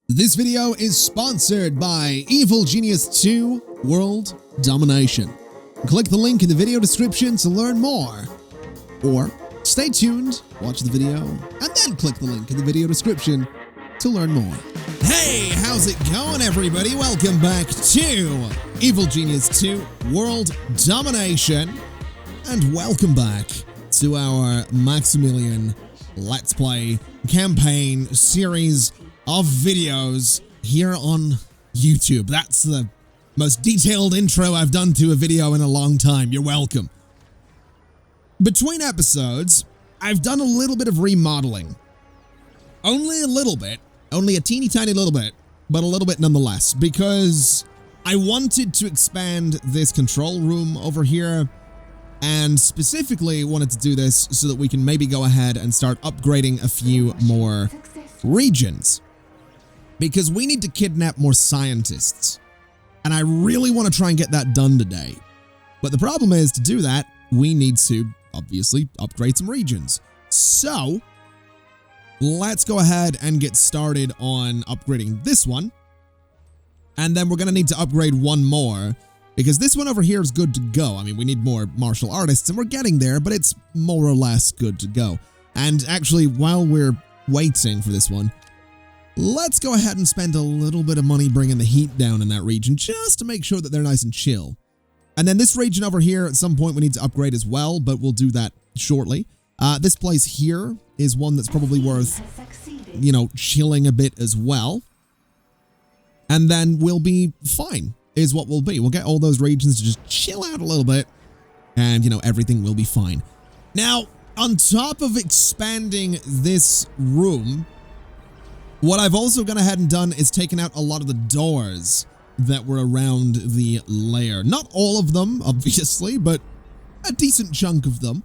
This video is sponsored by Evil Genius 2 World Domination. Click the link in the video description to learn more. Or stay tuned, watch the video, and then click the link in the video description to learn more. Hey, how's it going, everybody? Welcome back to Evil Genius 2 World Domination. And welcome back to our Maximilian Let's Play campaign series of videos here on YouTube. That's the most detailed intro I've done to a video in a long time. You're welcome. Between episodes, I've done a little bit of remodeling. Only a little bit. Only a teeny tiny little bit, but a little bit nonetheless, because I wanted to expand this control room over here, and specifically wanted to do this so that we can maybe go ahead and start upgrading a few more regions. Because we need to kidnap more scientists, and I really want to try and get that done today. But the problem is, to do that, we need to, obviously, upgrade some regions. So, let's go ahead and get started on upgrading this one. And then we're going to need to upgrade one more, because this one over here is good to go. I mean, we need more martial artists, and we're getting there, but it's more or less good to go. And actually, while we're waiting for this one, let's go ahead and spend a little bit of money bringing the heat down in that region, just to make sure that they're nice and chill. And then this region over here, at some point we need to upgrade as well, but we'll do that shortly. This place here is one that's probably worth, you know, chilling a bit as well. And then we'll be fine, is what we'll be. We'll get all those regions to just chill out a little bit, and, you know, everything will be fine. Now, on top of expanding this room, what I've also gone ahead and done is taken out a lot of the doors that were around the lair. Not all of them, obviously, but a decent chunk of them.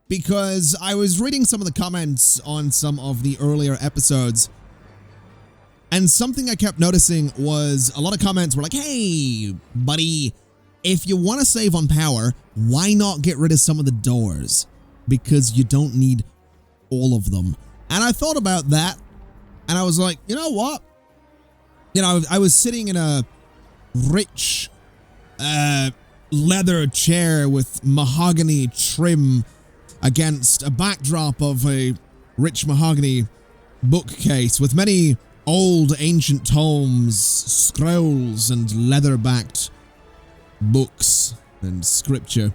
Because I was reading some of the comments on some of the earlier episodes, and something I kept noticing was a lot of comments were like, hey, buddy, if you want to save on power, why not get rid of some of the doors? Because you don't need all of them. And I thought about that, and I was like, you know what? You know, I was sitting in a rich leather chair with mahogany trim against a backdrop of a rich mahogany bookcase with many old ancient tomes, scrolls, and leather-backed books and scripture.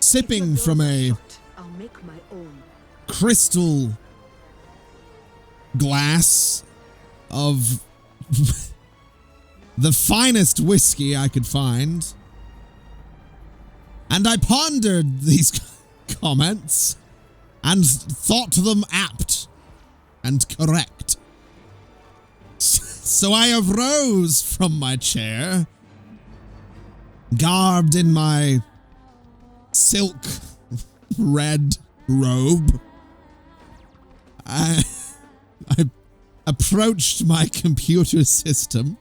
Sipping from a crystal glass of the finest whiskey I could find. And I pondered these comments and thought them apt and correct. So I arose from my chair, garbed in my silk red robe. I approached my computer system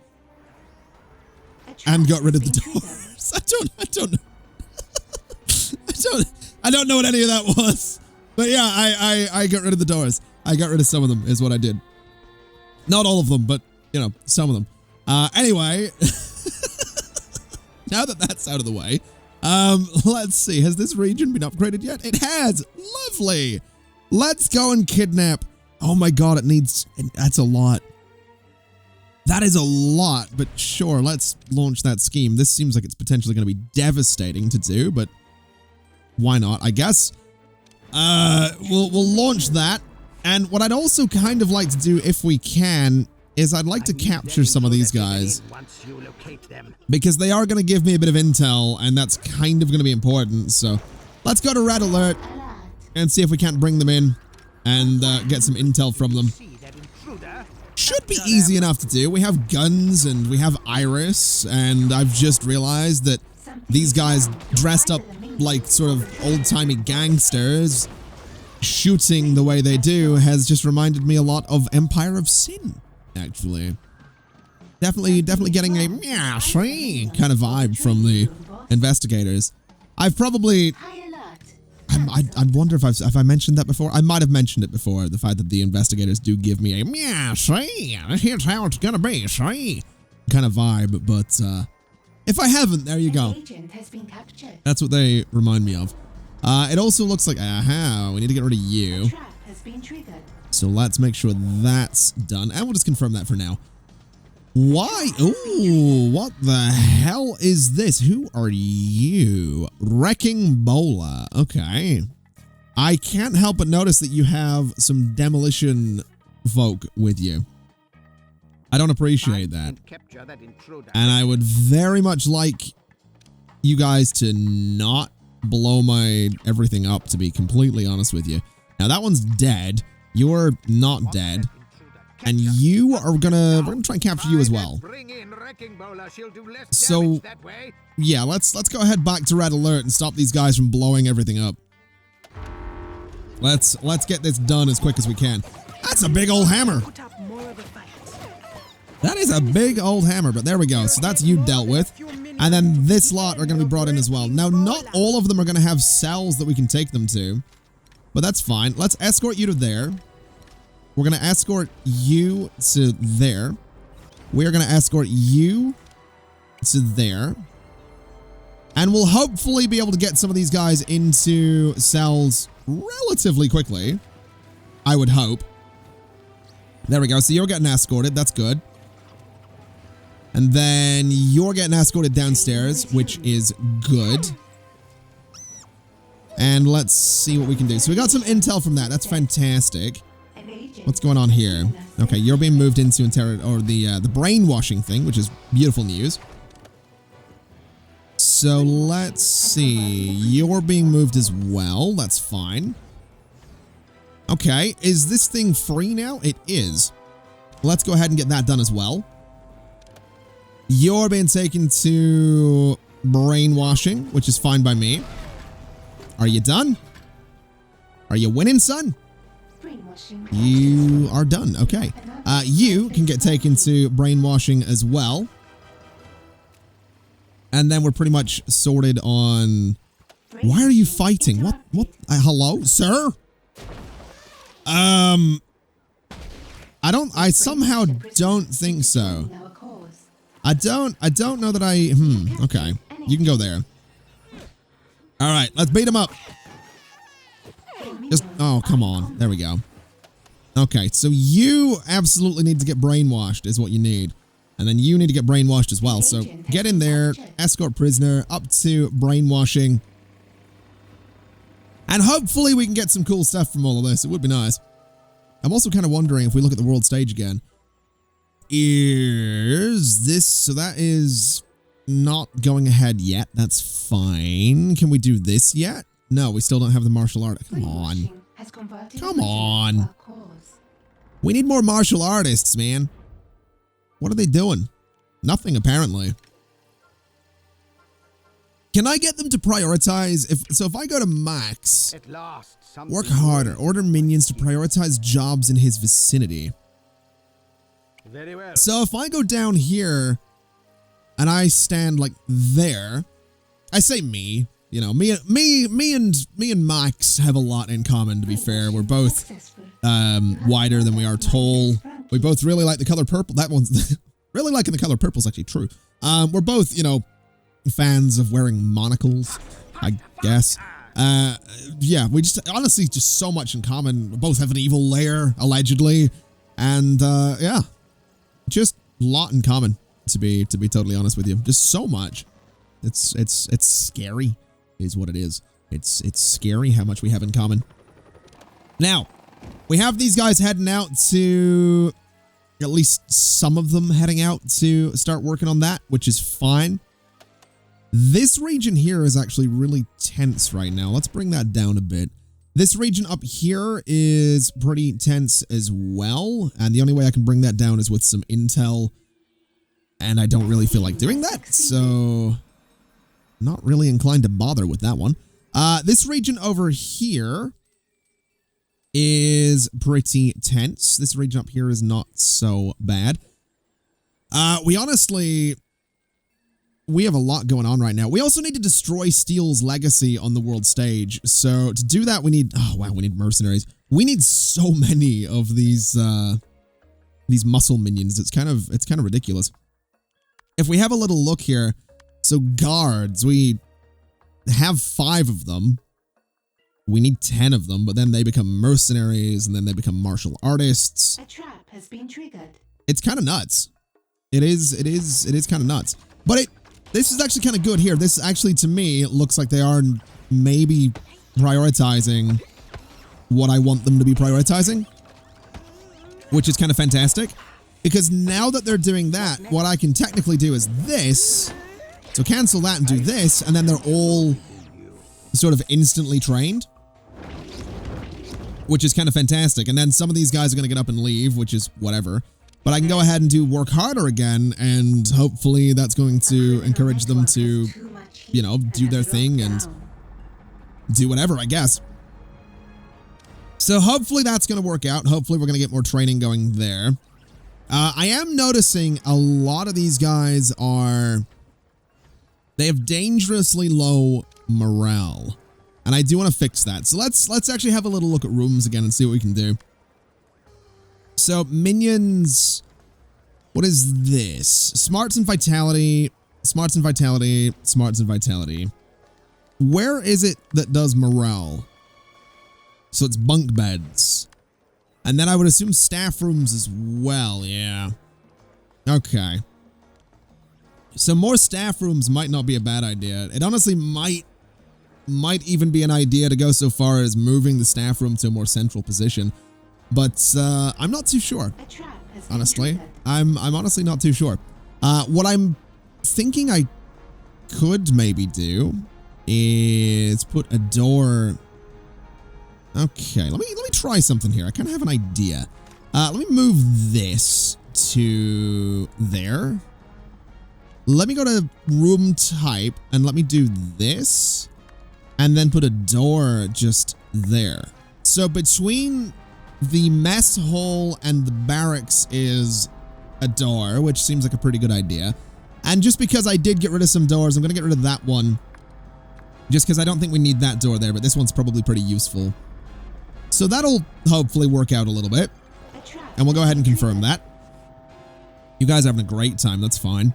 and got rid of the doors. I don't know. I don't know what any of that was. But yeah, I got rid of the doors. I got rid of some of them, is what I did. Not all of them, but, you know, some of them. Anyway, now that that's out of the way, let's see. Has this region been upgraded yet? It has. Lovely. Let's go and kidnap. Oh my god, that's a lot. That is a lot, but sure, let's launch that scheme. This seems like it's potentially going to be devastating to do, but why not, I guess. We'll launch that. And what I'd also kind of like to do, if we can, is I'd like to capture some of these guys. Because they are going to give me a bit of intel, and that's kind of going to be important. So let's go to Red Alert and see if we can't bring them in and get some intel from them. Should be easy enough to do. We have guns and we have Iris, and I've just realized that these guys dressed up like sort of old-timey gangsters shooting the way they do has just reminded me a lot of Empire of Sin, actually. Definitely getting a yeah, kind of vibe from the investigators. I've probably I wonder if I mentioned that before. I might have mentioned it before. The fact that the investigators do give me a yeah, see, here's how it's gonna be, see, kind of vibe. But if I haven't, there you go. That's what they remind me of. It also looks like we need to get rid of you. So let's make sure that's done, and we'll just confirm that for now. Why? Ooh, what the hell is this? Who are you? Wrecking Bola. Okay. I can't help but notice that you have some demolition folk with you. I don't appreciate that. And I would very much like you guys to not blow my everything up, to be completely honest with you. Now that one's dead. You're not dead. And you are we're gonna try and capture you as well. So yeah, let's go ahead back to red alert and stop these guys from blowing everything up. Let's get this done as quick as we can. That's a big old hammer. That is a big old hammer, but there we go. So that's you dealt with. And then this lot are gonna be brought in as well. Now, not all of them are gonna have cells that we can take them to, but that's fine. Let's escort you to there. We're going to escort you to there. We're going to escort you to there. And we'll hopefully be able to get some of these guys into cells relatively quickly. I would hope. There we go. So you're getting escorted. That's good. And then you're getting escorted downstairs, which is good. And let's see what we can do. So we got some intel from that. That's fantastic. What's going on here? Okay, you're being moved into the brainwashing thing, which is beautiful news. So let's see. You're being moved as well. That's fine. Okay, is this thing free now? It is. Let's go ahead and get that done as well. You're being taken to brainwashing, which is fine by me. Are you done? Are you winning, son? You are done. Okay. You can get taken to brainwashing as well. And then we're pretty much sorted on... Why are you fighting? What? Hello, sir? I somehow don't think so. I don't know that okay. You can go there. All right, let's beat him up. Oh, come on. There we go. Okay, so you absolutely need to get brainwashed is what you need. And then you need to get brainwashed as well. So get in there, escort prisoner up to brainwashing. And hopefully we can get some cool stuff from all of this. It would be nice. I'm also kind of wondering if we look at the world stage again. Is this... So that is not going ahead yet. That's fine. Can we do this yet? No, we still don't have the martial art. Come on. Come on. We need more martial artists, man. What are they doing? Nothing, apparently. Can I get them to prioritize? If I go to Max, work harder, order minions to prioritize jobs in his vicinity. Very well. So if I go down here and I stand like there, I say me. You know, me and Max have a lot in common, to be fair. We're both wider than we are tall. We both really like the color purple. That one's really liking the color purple is actually true. We're both, you know, fans of wearing monocles, I guess. Yeah, we just honestly just so much in common. We both have an evil lair, allegedly. And yeah, just a lot in common, to be totally honest with you. Just so much. It's scary. Is what it is. It's scary how much we have in common. Now, we have these guys heading out to, at least some of them heading out to start working on that, which is fine. This region here is actually really tense right now. Let's bring that down a bit. This region up here is pretty tense as well, and the only way I can bring that down is with some intel, and I don't really feel like doing that, so... Not really inclined to bother with that one. This region over here is pretty tense. This region up here is not so bad. We honestly we have a lot going on right now. We also need to destroy Steel's legacy on the world stage. So to do that, we need, oh wow, we need mercenaries. We need so many of these muscle minions. It's kind of ridiculous. If we have a little look here, so guards, we have 5 of them. We need 10 of them, but then they become mercenaries and then they become martial artists. A trap has been triggered. It's kind of nuts. It is kind of nuts. But this is actually kind of good here. This actually, to me, looks like they are maybe prioritizing what I want them to be prioritizing, which is kind of fantastic. Because now that they're doing that, what I can technically do is this. So cancel that and do this, and then they're all sort of instantly trained, which is kind of fantastic. And then some of these guys are going to get up and leave, which is whatever. But I can go ahead and do work harder again, and hopefully that's going to encourage them to, you know, do their thing and do whatever, I guess. So hopefully that's going to work out. Hopefully we're going to get more training going there. I am noticing a lot of these guys they have dangerously low morale. And I do want to fix that. So let's actually have a little look at rooms again and see what we can do. So minions, what is this? Smarts and vitality, smarts and vitality, smarts and vitality. Where is it that does morale? So it's bunk beds. And then I would assume staff rooms as well, yeah. Okay. So more staff rooms might not be a bad idea. It honestly might even be an idea to go so far as moving the staff room to a more central position. But I'm not too sure. Honestly, I'm honestly not too sure. What I'm thinking I could maybe do is put a door. Okay, let me try something here. I kind of have an idea. Let me move this to there. Let me go to room type and let me do this and then put a door just there. So between the mess hall and the barracks is a door, which seems like a pretty good idea. And just because I did get rid of some doors, I'm going to get rid of that one. Just because I don't think we need that door there, but this one's probably pretty useful. So that'll hopefully work out a little bit. And we'll go ahead and confirm that. You guys are having a great time, that's fine.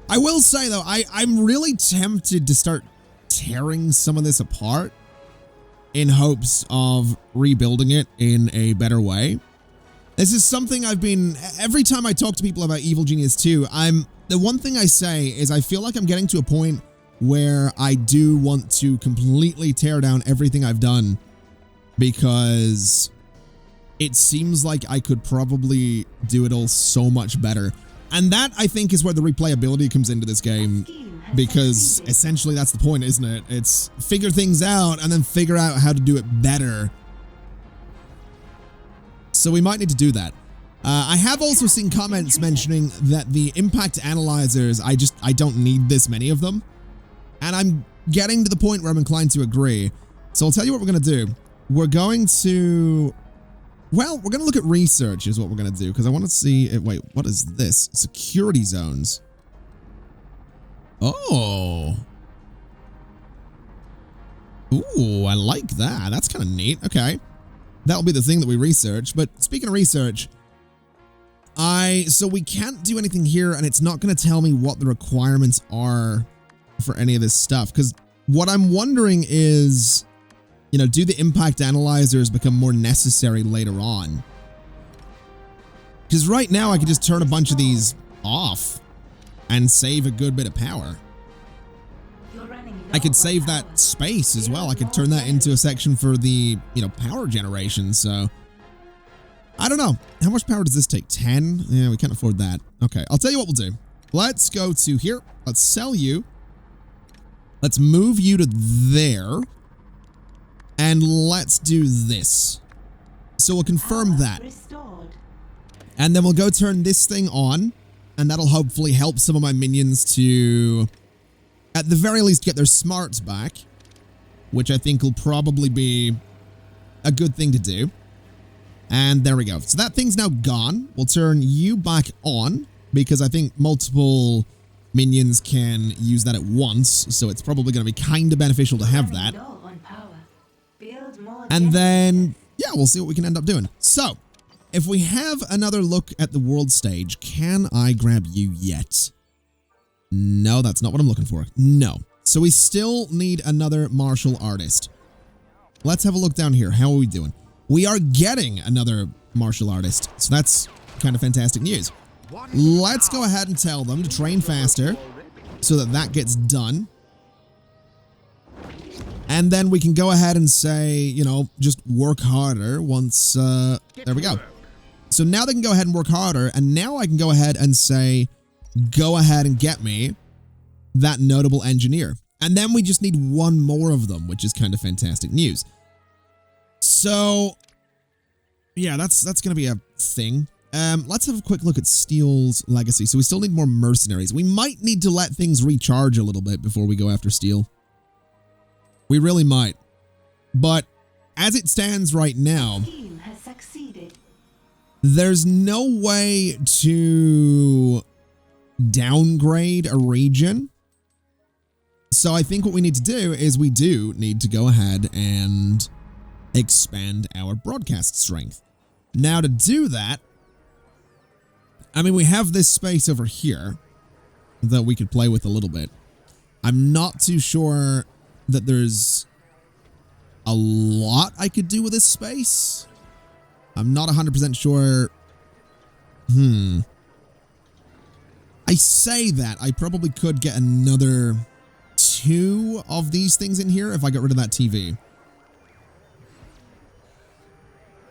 I will say though, I'm really tempted to start tearing some of this apart in hopes of rebuilding it in a better way. This is something I've been, every time I talk to people about Evil Genius 2, the one thing I say is I feel like I'm getting to a point where I do want to completely tear down everything I've done because it seems like I could probably do it all so much better. And that, I think, is where the replayability comes into this game, because essentially that's the point, isn't it? It's figure things out and then figure out how to do it better. So we might need to do that. I have also seen comments mentioning that the impact analyzers, I don't need this many of them. And I'm getting to the point where I'm inclined to agree. So I'll tell you what we're going to do. We're going to... Well, we're going to look at research is what we're going to do, because I want to see... Wait, what is this? Security zones. Oh. Ooh, I like that. That's kind of neat. Okay. That'll be the thing that we research. But speaking of research, so we can't do anything here, and it's not going to tell me what the requirements are for any of this stuff. Because what I'm wondering is... You know, do the impact analyzers become more necessary later on? Because right now I could just turn a bunch of these off and save a good bit of power. I could save that space as well. I could turn that into a section for the, you know, power generation. So I don't know. How much power does this take? 10? Yeah, we can't afford that. Okay, I'll tell you what we'll do. Let's go to here. Let's sell you. Let's move you to there. And let's do this. So we'll confirm that. And then we'll go turn this thing on. And that'll hopefully help some of my minions to, at the very least, get their smarts back. Which I think will probably be a good thing to do. And there we go. So that thing's now gone. We'll turn you back on. Because I think multiple minions can use that at once, so it's probably going to be kind of beneficial to have that. And then, yeah, we'll see what we can end up doing. So, if we have another look at the world stage, can I grab you yet? No, that's not what I'm looking for. No. So we still need another martial artist. Let's have a look down here. How are we doing? We are getting another martial artist, so that's kind of fantastic news. Let's go ahead and tell them to train faster so that that gets done. And then we can go ahead and say, you know, just work harder once, there we go. So now they can go ahead and work harder, and now I can go ahead and say, go ahead and get me that notable engineer. And then we just need one more of them, which is kind of fantastic news. So, yeah, that's going to be a thing. Let's have a quick look at Steel's legacy. So we still need more mercenaries. We might need to let things recharge a little bit before we go after Steel. We really might. But as it stands right now, there's no way to downgrade a region. So I think what we need to do is we do need to go ahead and expand our broadcast strength. Now to do that, I mean, we have this space over here that we could play with a little bit. I'm not too sure that there's a lot I could do with this space. I'm not 100% sure. I say that. I probably could get another 2 of these things in here if I got rid of that TV.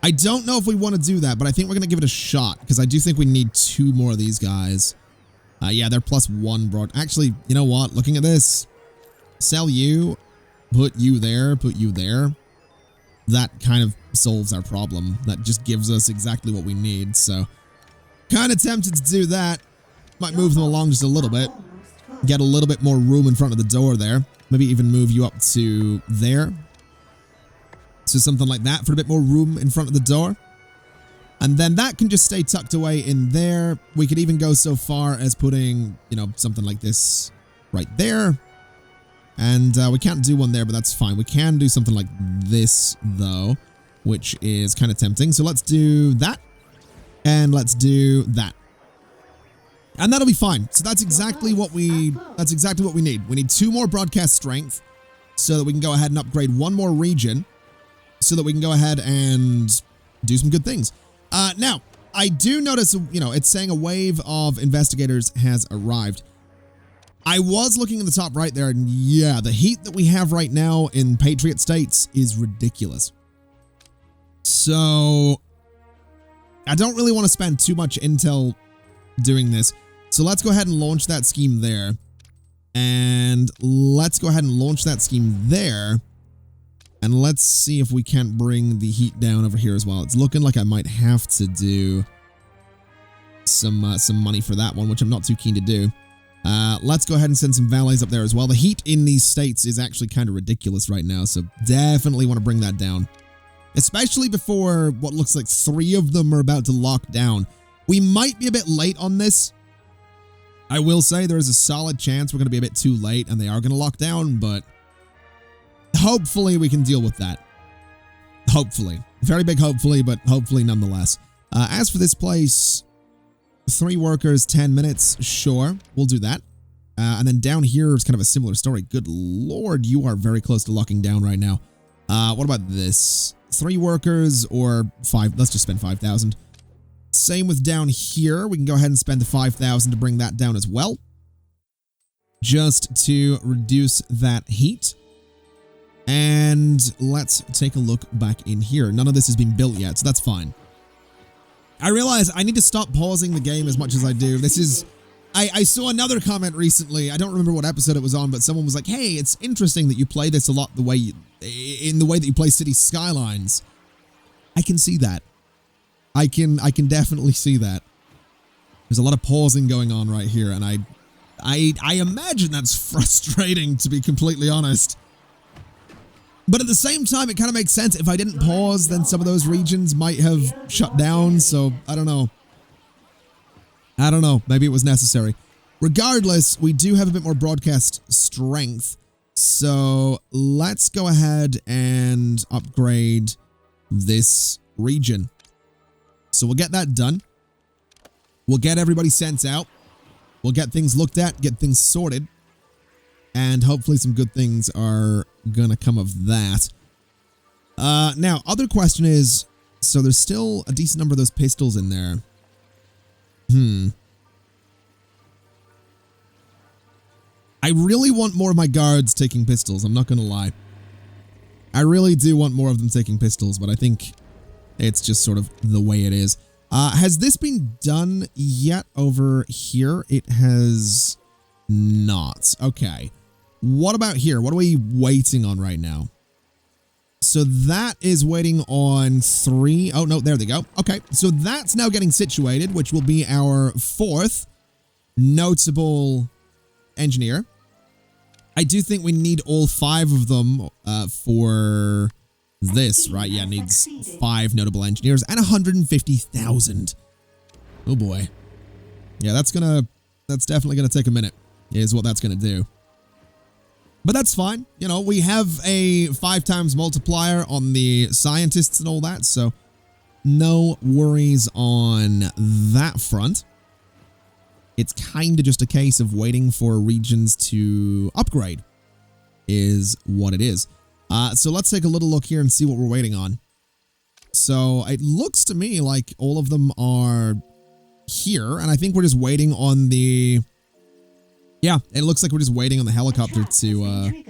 I don't know if we want to do that, but I think we're going to give it a shot because I do think we need 2 more of these guys. Yeah, they're +1 broad. Actually, you know what? Looking at this, sell you, put you there, put you there. That kind of solves our problem. That just gives us exactly what we need. So, kind of tempted to do that. Might move them along just a little bit. Get a little bit more room in front of the door there. Maybe even move you up to there. So something like that for a bit more room in front of the door. And then that can just stay tucked away in there. We could even go so far as putting, you know, something like this right there. And we can't do one there, but that's fine. We can do something like this, though, which is kind of tempting. So let's do that. And let's do that. And that'll be fine. So that's exactly what we need. We need 2 more broadcast strength so that we can go ahead and upgrade 1 more region so that we can go ahead and do some good things. Now, I do notice, you know, it's saying a wave of investigators has arrived. I was looking in the top right there, and yeah, the heat that we have right now in Patriot States is ridiculous. So, I don't really want to spend too much intel doing this. So let's go ahead and launch that scheme there. And let's go ahead and launch that scheme there. And let's see if we can't bring the heat down over here as well. It's looking like I might have to do some money for that one, which I'm not too keen to do. Let's go ahead and send some valets up there as well. The heat in these states is actually kind of ridiculous right now, so definitely want to bring that down. Especially before what looks like 3 of them are about to lock down. We might be a bit late on this. I will say there is a solid chance we're going to be a bit too late and they are going to lock down, but hopefully we can deal with that. Hopefully. Very big hopefully, but hopefully nonetheless. As for this place, 3 workers, 10 minutes. Sure, we'll do that. And then down here is kind of a similar story. Good lord, you are very close to locking down right now. What about this? 3 workers or 5? Let's just spend 5,000. Same with down here. We can go ahead and spend the 5,000 to bring that down as well. Just to reduce that heat. And let's take a look back in here. None of this has been built yet, so that's fine. I realize I need to stop pausing the game as much as I do. This is... I saw another comment recently. I don't remember what episode it was on, but someone was like, hey, it's interesting that you play this a lot in the way that you play City Skylines. I can see that. I can definitely see that. There's a lot of pausing going on right here, and I imagine that's frustrating, to be completely honest. But at the same time, it kind of makes sense. If I didn't pause, then some of those regions might have shut down, so I don't know. I don't know. Maybe it was necessary. Regardless, we do have a bit more broadcast strength. So let's go ahead and upgrade this region. So we'll get that done. We'll get everybody sent out. We'll get things looked at, get things sorted. And hopefully some good things are gonna come of that. Now, other question is, so there's still a decent number of those pistols in there. I really want more of my guards taking pistols, I'm not gonna lie. I really do want more of them taking pistols, but I think it's just sort of the way it is. Has this been done yet over here? It has not. Okay. What about here? What are we waiting on right now? So that is waiting on 3. Oh, no, there they go. Okay, so that's now getting situated, which will be our 4th notable engineer. I do think we need all 5 of them for this, right? Yeah, it needs 5 notable engineers and 150,000. Oh boy. Yeah, that's definitely gonna take a minute, is what that's gonna do. But that's fine. You know, we have a 5 times multiplier on the scientists and all that, so no worries on that front. It's kind of just a case of waiting for regions to upgrade, is what it is. So let's take a little look here and see what we're waiting on. So it looks to me like all of them are here, and I think we're just waiting on the... Yeah, it looks like we're just waiting on the helicopter to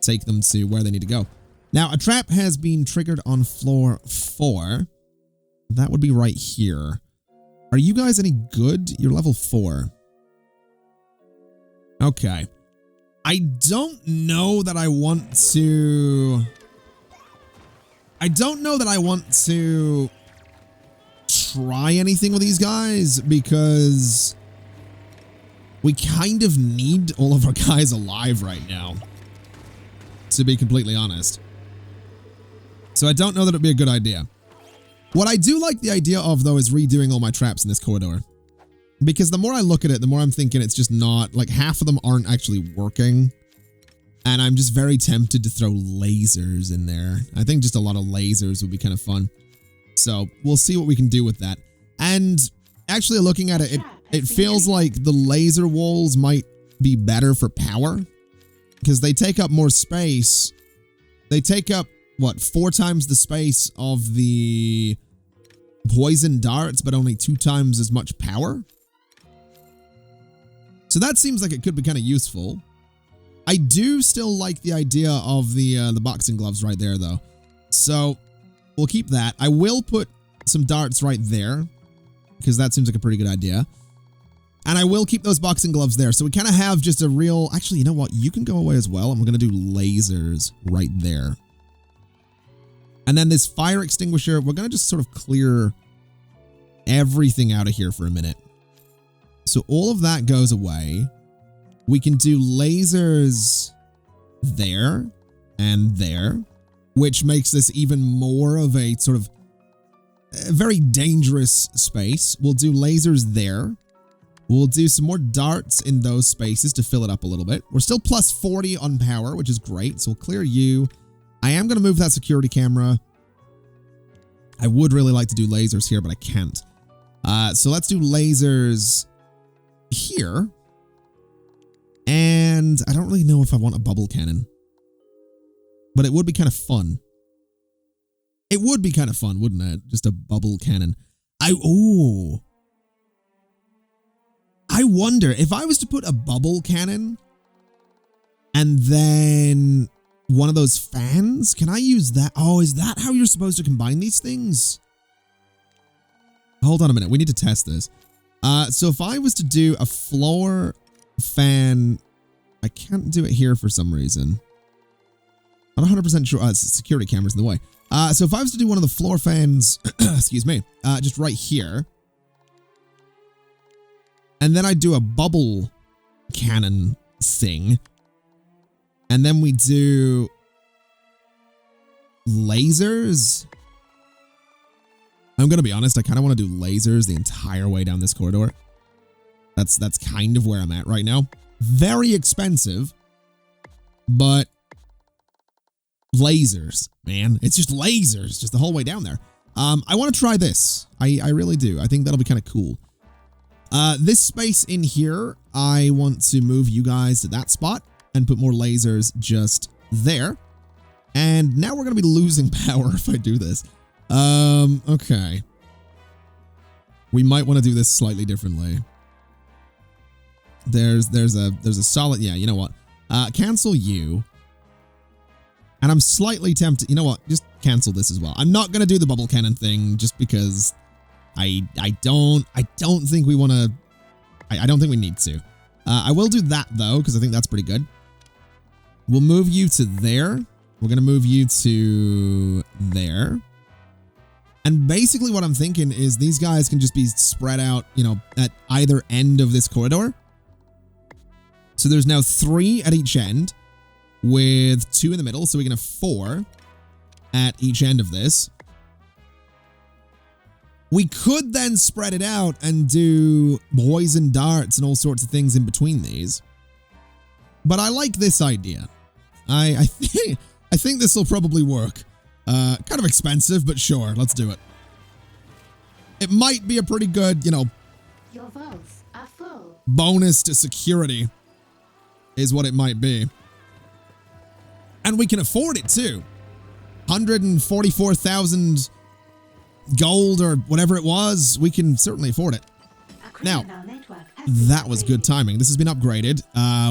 take them to where they need to go. Now, a trap has been triggered on floor 4. That would be right here. Are you guys any good? You're level 4. Okay. I don't know that I want to... I don't know that I want to try anything with these guys because we kind of need all of our guys alive right now, to be completely honest. So I don't know that it'd be a good idea. What I do like the idea of, though, is redoing all my traps in this corridor. Because the more I look at it, the more I'm thinking it's just not... Like, half of them aren't actually working. And I'm just very tempted to throw lasers in there. I think just a lot of lasers would be kind of fun. So, we'll see what we can do with that. And actually looking at it, it feels like the laser walls might be better for power. Because they take up more space. They take up, what, 4 times the space of the poison darts, but only 2 times as much power? So that seems like it could be kind of useful. I do still like the idea of the boxing gloves right there, though. So we'll keep that. I will put some darts right there, because that seems like a pretty good idea. And I will keep those boxing gloves there. So we kind of have just a real... Actually, you know what? You can go away as well. And we're going to do lasers right there. And then this fire extinguisher, we're going to just sort of clear everything out of here for a minute. So all of that goes away. We can do lasers there and there, which makes this even more of a sort of very dangerous space. We'll do lasers there. We'll do some more darts in those spaces to fill it up a little bit. We're still plus 40 on power, which is great. So we'll clear you. I am going to move that security camera. I would really like to do lasers here, but I can't. So let's do lasers here. And I don't really know if I want a bubble cannon. But it would be kind of fun. It would be kind of fun, wouldn't it? Just a bubble cannon. I wonder if I was to put a bubble cannon and then one of those fans, can I use that? Oh, is that how you're supposed to combine these things? Hold on a minute. We need to test this. So if I was to do a floor fan, I can't do it here for some reason. I'm not 100% sure. Security camera's in the way. So if I was to do one of the floor fans, excuse me, just right here, and then I do a bubble cannon thing, and then we do lasers. I'm going to be honest, I kind of want to do lasers the entire way down this corridor. That's kind of where I'm at right now. Very expensive, but lasers, man. It's just lasers, just the whole way down there. I want to try this. I really do. I think that'll be kind of cool. This space in here, I want to move you guys to that spot and put more lasers just there. And now we're going to be losing power if I do this. Okay. We might want to do this slightly differently. There's a solid, yeah, you know what? Cancel you. And I'm slightly tempted, you know what? Just cancel this as well. I'm not going to do the bubble cannon thing just because I don't think we want to, I don't think we need to. I will do that though, because I think that's pretty good. We'll move you to there. We're going to move you to there. And basically what I'm thinking is these guys can just be spread out, you know, at either end of this corridor. So there's now 3 at each end with 2 in the middle. So we can have 4 at each end of this. We could then spread it out and do poison darts and all sorts of things in between these. But I like this idea. I think this will probably work. Kind of expensive, but sure, let's do it. It might be a pretty good, you know, your votes are full. Bonus to security is what it might be. And we can afford it too. 144,000 gold or whatever it was. We can certainly afford it. Now, that was good timing. This has been upgraded.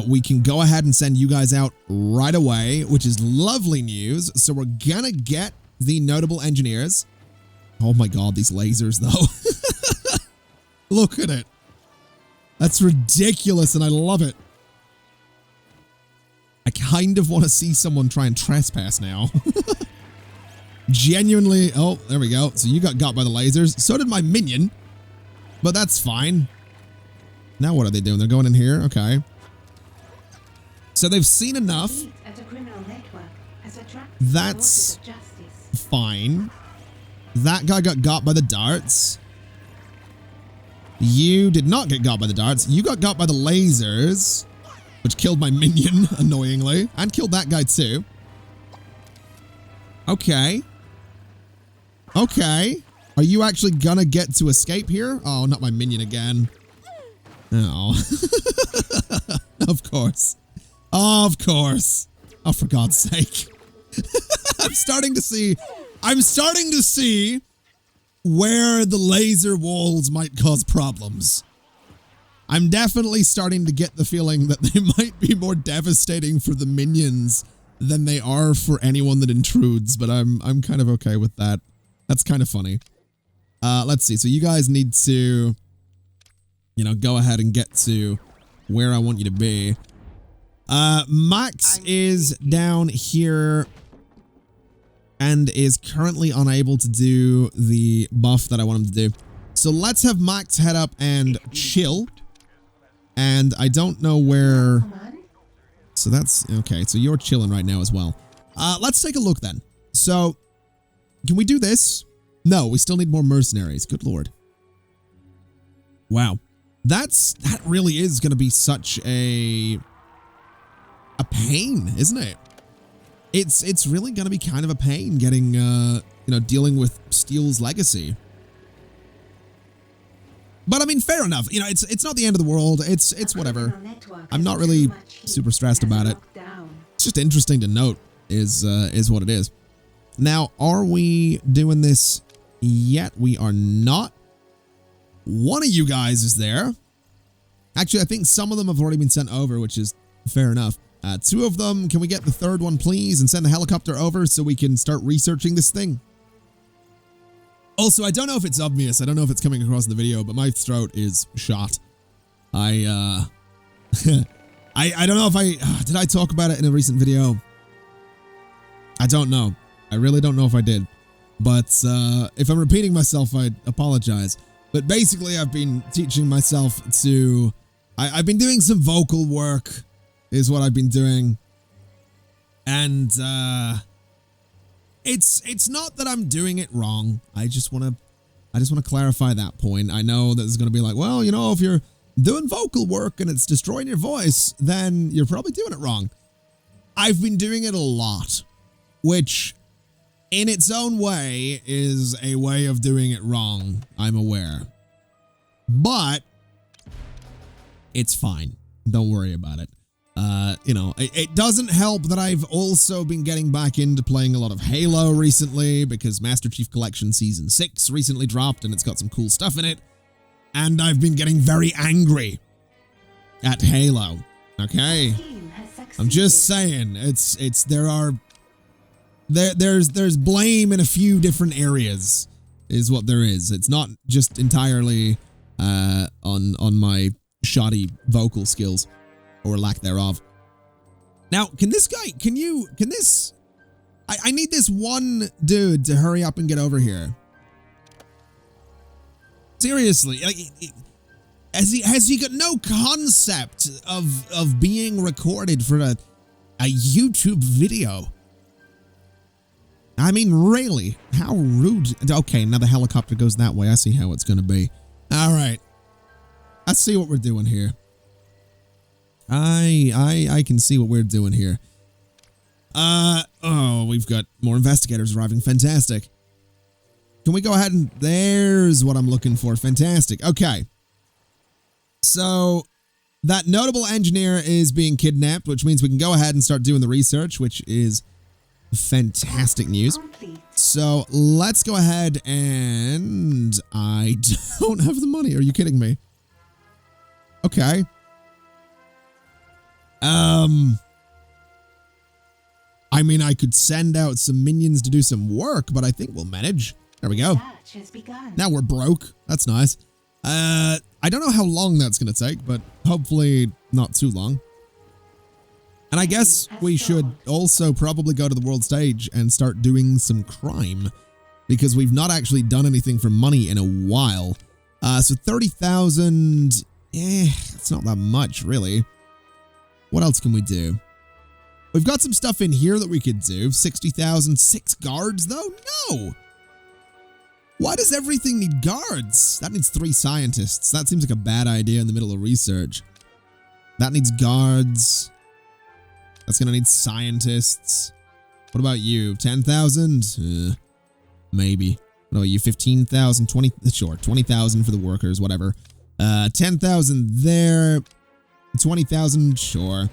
We can go ahead and send you guys out right away, which is lovely news. So we're gonna get the notable engineers. Oh my god, these lasers though. Look at it. That's ridiculous and I love it. I kind of want to see someone try and trespass now. Genuinely. Oh, there we go. So you got by the lasers. So did my minion. But that's fine. Now what are they doing? They're going in here? Okay. So they've seen enough. That's fine. That guy got by the darts. You did not get got by the darts. You got by the lasers, which killed my minion, annoyingly, and killed that guy too. Okay. Okay. Are you actually gonna get to escape here? Oh, not my minion again. Oh. Of course. Of course. Oh, for God's sake. I'm starting to see where the laser walls might cause problems. I'm definitely starting to get the feeling that they might be more devastating for the minions than they are for anyone that intrudes, but I'm kind of okay with that. That's kind of funny. Let's see. So you guys need to, you know, go ahead and get to where I want you to be. Max is down here and is currently unable to do the buff that I want him to do. So let's have Max head up and chill. And I don't know where... So that's... Okay, so you're chilling right now as well. Let's take a look then. So, can we do this? No, we still need more mercenaries. Good lord. Wow. That really is going to be such a pain, isn't it? It's really going to be kind of a pain getting, you know, dealing with Steel's legacy. But I mean, fair enough. You know, it's not the end of the world. It's whatever. I'm not really super stressed about it. It's just interesting to note is what it is. Now, are we doing this yet? We are not. One of you guys is there. Actually, I think some of them have already been sent over, which is fair enough. 2 of them. Can we get the 3rd one, please, and send the helicopter over so we can start researching this thing? Also, I don't know if it's obvious. I don't know if it's coming across in the video, but my throat is shot. I don't know if did I talk about it in a recent video? I don't know. I really don't know if I did. But if I'm repeating myself, I apologize. But basically, I've been teaching myself to... I've been doing some vocal work, is what I've been doing. And it's not that I'm doing it wrong. I just want to clarify that point. I know that it's going to be like, well, you know, if you're doing vocal work and it's destroying your voice, then you're probably doing it wrong. I've been doing it a lot, which in its own way is a way of doing it wrong, I'm aware. But it's fine. Don't worry about it. You know, it doesn't help that I've also been getting back into playing a lot of Halo recently because Master Chief Collection Season 6 recently dropped and it's got some cool stuff in it. And I've been getting very angry at Halo. Okay? I'm just saying, there's blame in a few different areas is what there is. It's not just entirely on my shoddy vocal skills or lack thereof. Now, I need this one dude to hurry up and get over here. Seriously, like, has he got no concept of being recorded for a YouTube video? I mean, really, how rude. Okay, now the helicopter goes that way. I see how it's going to be. All right. Let's see what we're doing here. I can see what we're doing here. Oh, we've got more investigators arriving. Fantastic. Can we go ahead and... There's what I'm looking for. Fantastic. Okay. So, that notable engineer is being kidnapped, which means we can go ahead and start doing the research, which is fantastic news. So, let's go ahead and... I don't have the money. Are you kidding me? Okay. I mean, I could send out some minions to do some work, but I think we'll manage. There we go. Now we're broke. That's nice. I don't know how long that's going to take, but hopefully not too long. And I guess we should also probably go to the world stage and start doing some crime, because we've not actually done anything for money in a while. So 30,000, it's not that much, really. What else can we do? We've got some stuff in here that we could do. 60,000, 6 guards, though? No! Why does everything need guards? That needs 3 scientists. That seems like a bad idea in the middle of research. That needs guards. That's gonna need scientists. What about you? 10,000? Maybe. What about you? 15,000? 20? Sure, 20,000 for the workers, whatever. 10,000 there. 20,000? Sure.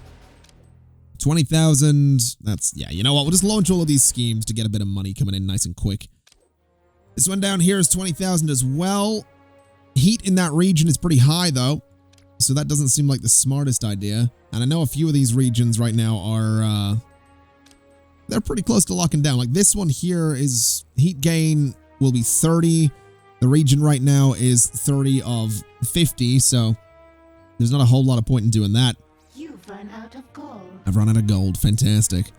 20,000. That's, yeah, you know what? We'll just launch all of these schemes to get a bit of money coming in nice and quick. This one down here is 20,000 as well. Heat in that region is pretty high, though. So that doesn't seem like the smartest idea. And I know a few of these regions right now are, they're pretty close to locking down. Like this one here is heat gain will be 30. The region right now is 30 of 50. So there's not a whole lot of point in doing that. You've run out of gold. I've run out of gold. Fantastic.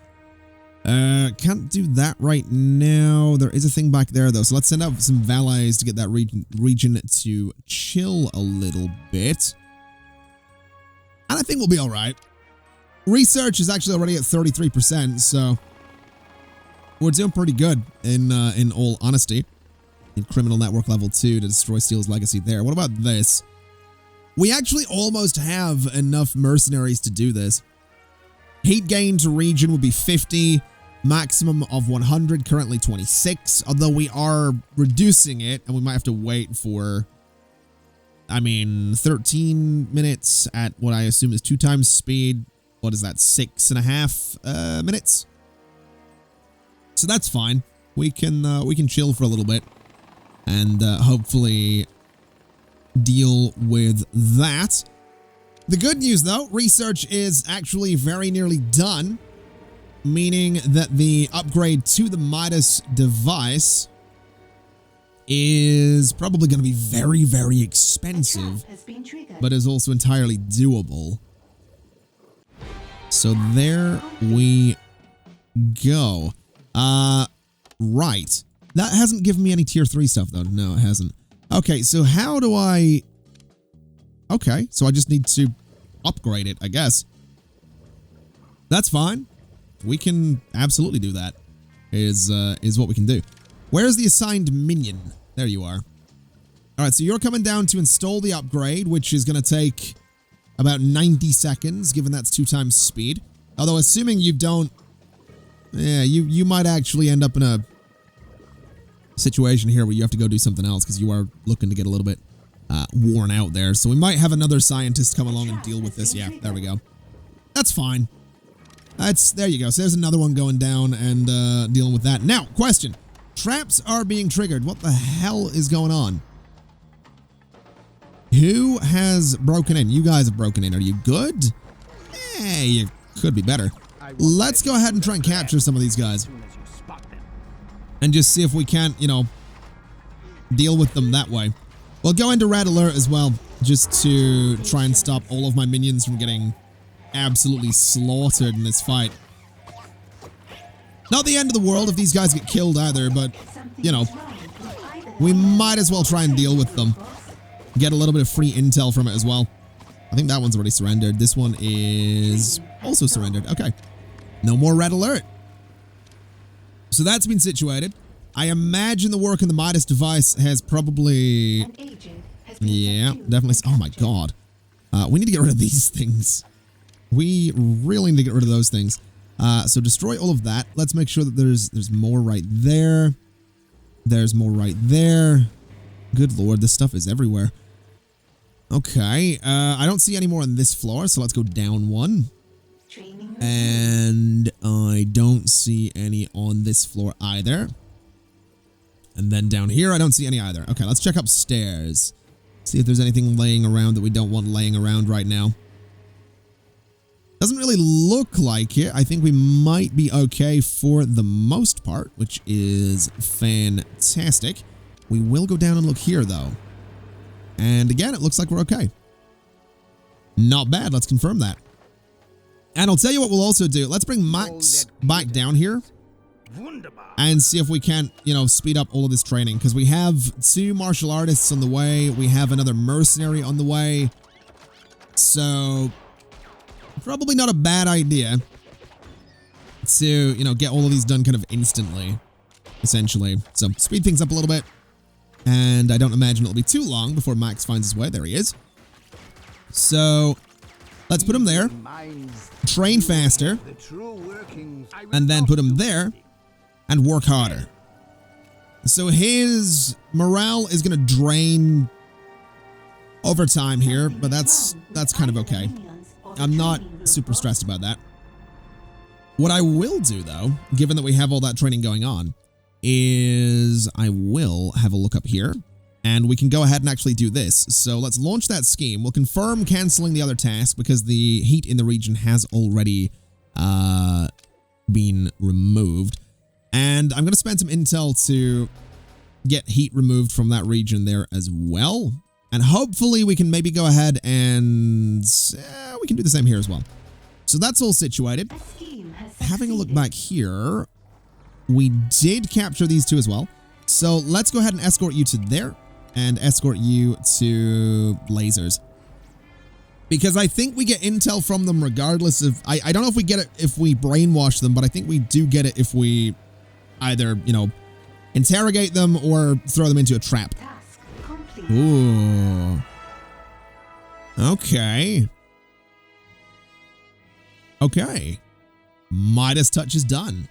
Can't do that right now. There is a thing back there, though. So let's send out some valets to get that region to chill a little bit. And I think we'll be all right. Research is actually already at 33%, so we're doing pretty good in all honesty. In criminal network level 2 to destroy Steel's legacy there. What about this? We actually almost have enough mercenaries to do this. Heat gain to region would be 50, maximum of 100, currently 26, although we are reducing it, and we might have to wait for, I mean, 13 minutes at what I assume is 2 times speed. What is that, 6.5 minutes? So that's fine. We can chill for a little bit and hopefully deal with that. The good news, though, research is actually very nearly done, meaning that the upgrade to the MIDAS device is probably going to be very, very expensive, but is also entirely doable. So there we go. Right. That hasn't given me any tier 3 stuff, though. No, it hasn't. Okay, so how do I... Okay, so I just need to upgrade it, I guess. That's fine. We can absolutely do that, is what we can do. Where's the assigned minion? There you are. All right, so you're coming down to install the upgrade, which is going to take about 90 seconds, given that's 2 times speed. Although, assuming you don't... Yeah, you might actually end up in a situation here where you have to go do something else because you are looking to get a little bit worn out there. So we might have another scientist come along and deal with this. Yeah, there we go. That's fine. There you go. So there's another one going down and dealing with that. Now, question. Traps are being triggered. What the hell is going on? Who has broken in? You guys have broken in. Are you good? You could be better. Let's go ahead and try and capture some of these guys. And just see if we can't, you know, deal with them that way. We'll go into red alert as well, just to try and stop all of my minions from getting absolutely slaughtered in this fight. Not the end of the world if these guys get killed either, but, you know, we might as well try and deal with them. Get a little bit of free intel from it as well. I think that one's already surrendered. This one is also surrendered. Okay. No more red alert. So that's been situated. I imagine the work on the MIDAS device has probably... Yeah, definitely. Oh my god. We need to get rid of these things. We really need to get rid of those things. So destroy all of that. Let's make sure that there's more right there. There's more right there. Good lord, this stuff is everywhere. Okay, I don't see any more on this floor, so let's go down one. And I don't see any on this floor either. And then down here, I don't see any either. Okay, let's check upstairs. See if there's anything laying around that we don't want laying around right now. Doesn't really look like it. I think we might be okay for the most part, which is fantastic. We will go down and look here, though. And again, it looks like we're okay. Not bad. Let's confirm that. And I'll tell you what we'll also do. Let's bring Max back down here and see if we can't, you know, speed up all of this training. Because we have 2 martial artists on the way. We have another mercenary on the way. So, probably not a bad idea to, you know, get all of these done kind of instantly, essentially. So, speed things up a little bit. And I don't imagine it'll be too long before Max finds his way. There he is. So, let's put him there. Train faster. And then put him there. And work harder. So his morale is going to drain over time here. But that's kind of okay. I'm not super stressed about that. What I will do, though, given that we have all that training going on, is I will have a look up here, and we can go ahead and actually do this. So let's launch that scheme. We'll confirm canceling the other task because the heat in the region has already been removed. And I'm going to spend some intel to get heat removed from that region there as well. And hopefully we can maybe go ahead and we can do the same here as well. So that's all situated. Having a look back here, we did capture these 2 as well. So let's go ahead and escort you to there and escort you to lasers. Because I think we get intel from them regardless of... I don't know if we get it if we brainwash them, but I think we do get it if we either, you know, interrogate them or throw them into a trap. Ooh. Okay. Okay. Midas touch is done.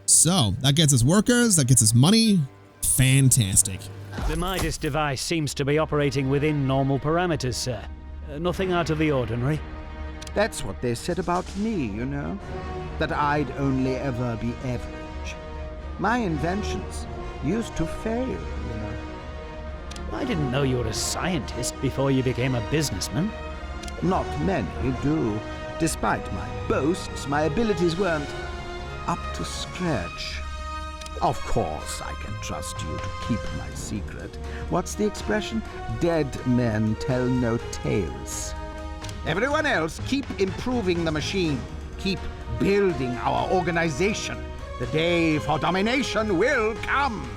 So, that gets us workers, that gets us money. Fantastic. The MIDAS device seems to be operating within normal parameters, sir. Nothing out of the ordinary. That's what they said about me, you know. That I'd only ever be average. My inventions used to fail, you know. I didn't know you were a scientist before you became a businessman. Not many do. Despite my boasts, my abilities weren't up to scratch. Of course, I can trust you to keep my secret. What's the expression? Dead men tell no tales. Everyone else, keep improving the machine. Keep building our organization. The day for domination will come.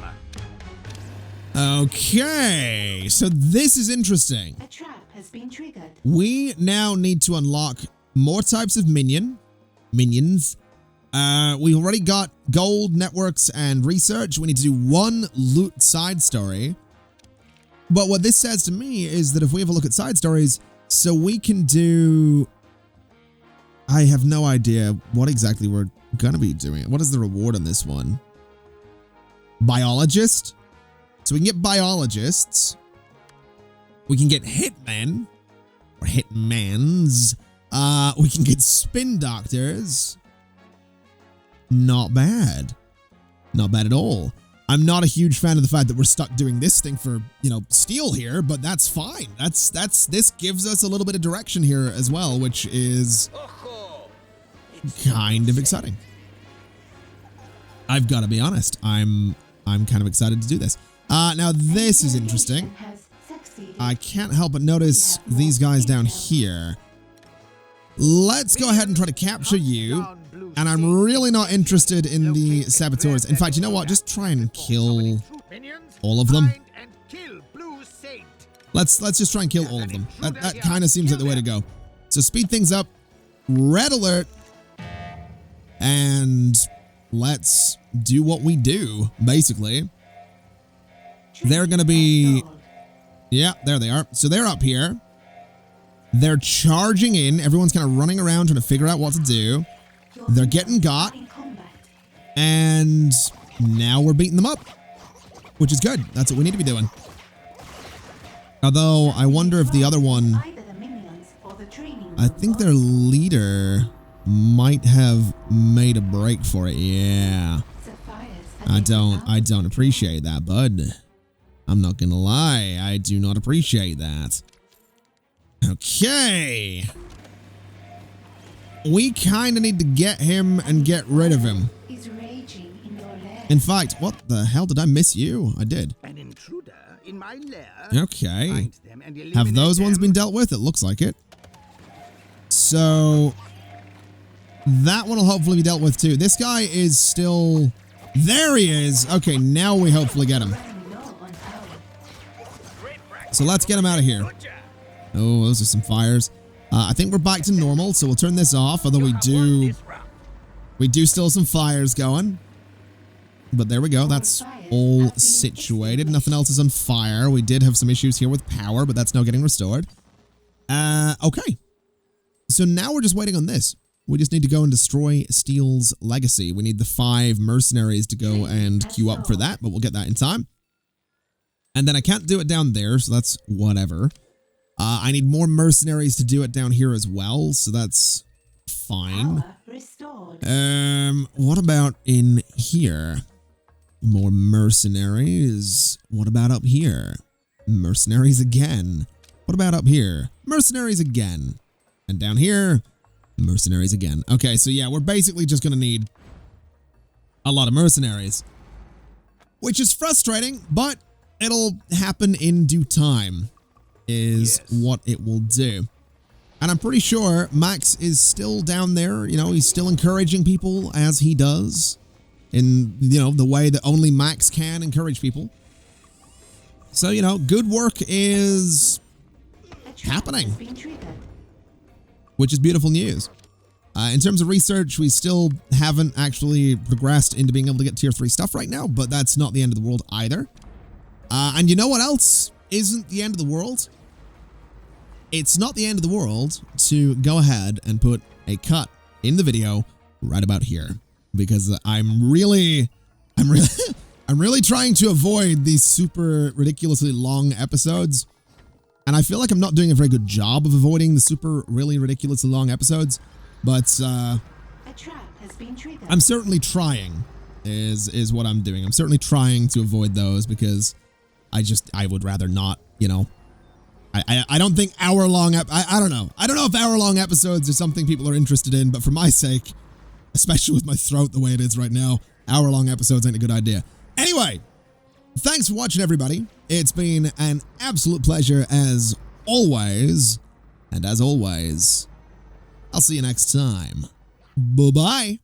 Okay, so this is interesting. A trap has been triggered. We now need to unlock more types of minions. We've already got gold, networks, and research. We need to do 1 loot side story. But what this says to me is that if we have a look at side stories, so we can do... I have no idea what exactly we're going to be doing. What is the reward on this one? Biologist? So we can get biologists. We can get hitmen. Or hitmans. We can get spin doctors. Not bad. Not bad at all. I'm not a huge fan of the fact that we're stuck doing this thing for, you know, steel here, but that's fine. This gives us a little bit of direction here as well, which is kind of exciting. I've got to be honest. I'm kind of excited to do this. Now this is interesting. I can't help but notice these guys down here. Let's go ahead and try to capture you. And I'm really not interested in the saboteurs. In fact, you know what? Just try and kill all of them. Let's just try and kill all of them. That kind of seems like the way to go. So speed things up. Red alert. And let's do what we do, basically. They're going to be... Yeah, there they are. So they're up here. They're charging in. Everyone's kind of running around trying to figure out what to do. They're getting got. And now we're beating them up. Which is good. That's what we need to be doing. Although, I wonder if the other one... I think their leader might have made a break for it. Yeah. I don't appreciate that, bud. I'm not gonna lie. I do not appreciate that. Okay. We kind of need to get him and get rid of him. In fact, what the hell? Did I miss you? I did. An intruder in my lair. Okay. Have those ones been dealt with? It looks like it. So that one will hopefully be dealt with too. This guy is still... There he is. Okay, now we hopefully get him. So let's get him out of here. Oh, those are some fires. I think we're back to normal, so we'll turn this off, although we do still have some fires going. But there we go. That's all situated. Nothing else is on fire. We did have some issues here with power, but that's now getting restored. Okay. So now we're just waiting on this. We just need to go and destroy Steel's legacy. We need the 5 mercenaries to go and queue up for that, but we'll get that in time. And then I can't do it down there, so that's whatever. I need more mercenaries to do it down here as well, so that's fine. What about in here? More mercenaries. What about up here? Mercenaries again. What about up here? Mercenaries again. And down here, mercenaries again. Okay, so yeah, we're basically just gonna need a lot of mercenaries. Which is frustrating, but it'll happen in due time, is what it will do. And I'm pretty sure Max is still down there. You know, he's still encouraging people as he does. In, you know, the way that only Max can encourage people. So, you know, good work is happening. Which is beautiful news. In terms of research, we still haven't actually progressed into being able to get tier 3 stuff right now, but that's not the end of the world either. And you know what else isn't the end of the world? It's not the end of the world to go ahead and put a cut in the video right about here. Because I'm really trying to avoid these super ridiculously long episodes. And I feel like I'm not doing a very good job of avoiding the super really ridiculously long episodes. But A trap has been triggered. I'm certainly trying is what I'm doing. I'm certainly trying to avoid those because I would rather not, you know. I don't think hour-long... I don't know. I don't know if hour-long episodes are something people are interested in, but for my sake, especially with my throat the way it is right now, hour-long episodes ain't a good idea. Anyway, thanks for watching, everybody. It's been an absolute pleasure as always. And as always, I'll see you next time. Bye-bye.